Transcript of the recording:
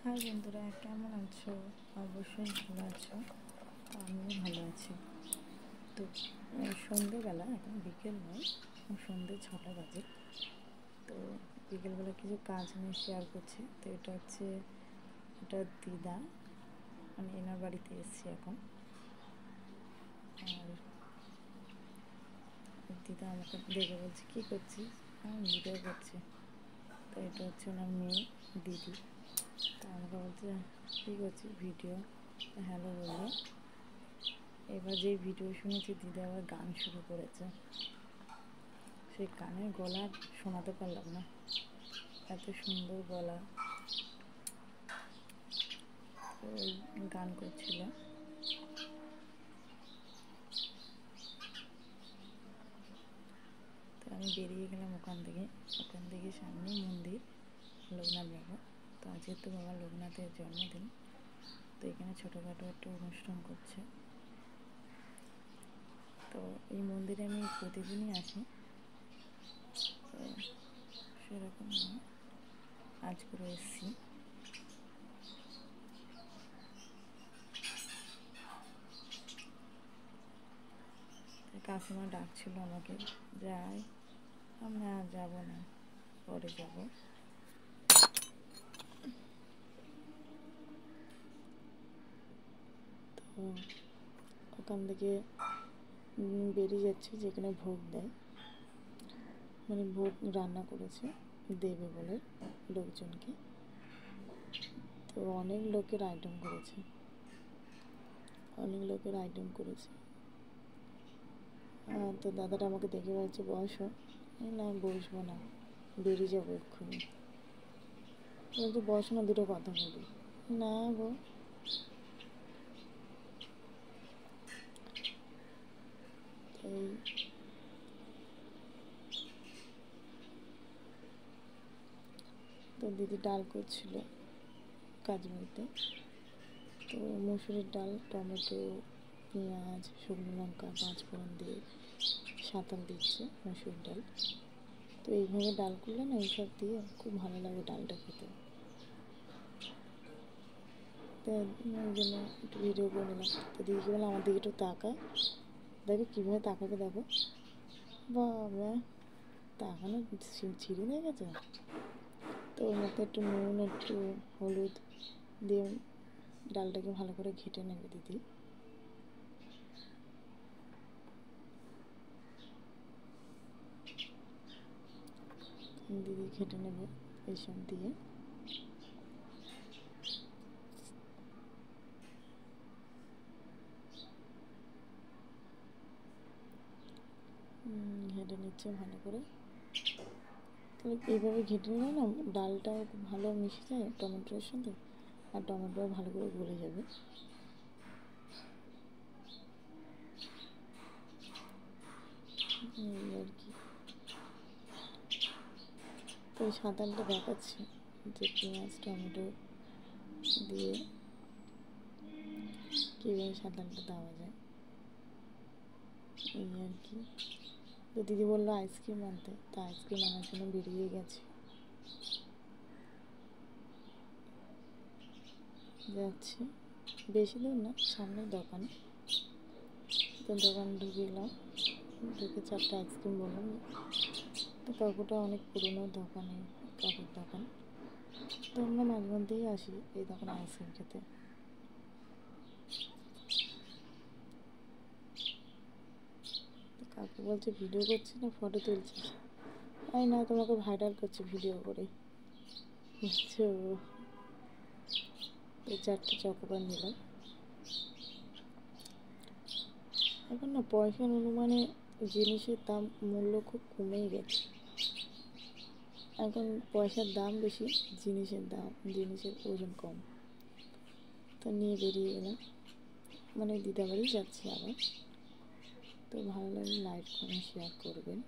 High বন্ধুরা, কেমন আছো? অবশ্যই ভালো আছো। তো আমিও ভালো আছি। তো সন্ধেবেলা, এখন বিকেল নয়, সন্ধে 6টা বাজে। তো বিকেলবেলা কিছু কাজ নিয়ে শেয়ার করছি। তো এটা হচ্ছে দিদা, মানে এনার বাড়িতে এসেছি এখন। আর দিদা আমাকে দেখে বলছে, কী করছিস? আমি ভিডিও করছি। তো এটা হচ্ছে ওনার মেয়ে দিদি। তো আমাকে বলছে, কী করছিস? ভিডিও। হ্যালো বললো। এবার যেই ভিডিও শুনেছি, দিদি আবার গান শুরু করেছে। সেই গানের গলা শোনাতে পারলাম না, এত সুন্দর গলা। ওই গান করছিল। তো আমি বেরিয়ে গেলাম ওখান থেকে সামনে মন্দির, লোকনাথ বাবা। তো আজকে তো বাবা লোকনাথের জন্মদিন। তো এখানে ছোটোখাটো একটা অনুষ্ঠান করছে। তো এই মন্দিরে আমি প্রতিদিনই আসি। তো সেরকম নয়, আজ করে এসেছি। কাকিমা ডাকছিল আমাকে, যাই। আমি আর যাবো না, পরে যাব। তো ওখান থেকে বেরিয়ে যাচ্ছি, যেখানে ভোগ দেয়, মানে ভোগ রান্না করেছে দেবে বলে লোকজনকে। তো অনেক লোকের আইটেম করেছে। তো দাদাটা আমাকে দেখে বলছে, বসো। না, বসবো না, বেরিয়ে যাবো এক্ষুনি। বলছে, বসো না, দুটো কথা বলি। না গো। তো দিদি ডাল করছিল কাজ বলতে। তো মুসুরির ডাল, টমেটো, পেঁয়াজ, শুকনো লঙ্কা, পাঁচফোড়ন দিয়ে সাঁতাল দিচ্ছে মুসুরির ডাল। তো এইভাবে ডাল করলে না, এইসব দিয়ে খুব ভালো লাগে ডালটা খেতে। তো ওই জন্য একটু ভিডিও করে নিলাম। তো দিদিকে বললাম, আমার দিকে একটু তাকা, দেখো কীভাবে তাকাবে, দেখো। বাবা, তাকানো ছিঁড়ে হয়ে গেছে। তো ওর মধ্যে একটু নুন, একটু হলুদ দিয়ে ডালটাকে ভালো করে ঘেটে নেবে দিদি। ঘেটে নেবে এইসব দিয়ে। ঘেটে নিচ্ছে ভালো করে। তাহলে এইভাবে ঘেটে নিলে না, ডালটাও খুব ভালো মিশে যায় টমেটোর সাথে, আর টমেটোও ভালো করে গলে যাবে। আর কি, তো এই সাঁতালটা দেখাচ্ছি, যে পেঁয়াজ টমেটো দিয়ে কীভাবে সাঁতালটা দেওয়া যায়, এই আর কি। তো দিদি বললো আইসক্রিম আনতে, তো আইসক্রিম আনার জন্য বেরিয়ে গেছে। যাচ্ছি, বেশি দূর না, সামনের দোকান। তো দোকান ঢুকে গেলাম, ঢুকে 4টা আইসক্রিম বললাম। তো কাকুটা অনেক পুরনো দোকানে, কাকুর দোকান। তো আমরা মাঝে মধ্যেই আসি এই দোকানে আইসক্রিম খেতে। তো কাকু বলছে, ভিডিও করছি না ফটো তুলছিস? আমি, না, তোমাকে ভাইরাল করছি ভিডিও করে। বুঝছো? তো 4টা চকোবার নিলাম। এখন না, পয়সার অনুমানে জিনিসের দাম, মূল্য খুব কমেই গেছে। এখন পয়সার দাম বেশি, জিনিসের ওজন কম। তো নিয়ে বেরিয়ে গেলাম, মানে দিদাবাড়ি যাচ্ছি আবার। তো ভালো লাগলে লাইক কমেন্ট শেয়ার করবেন।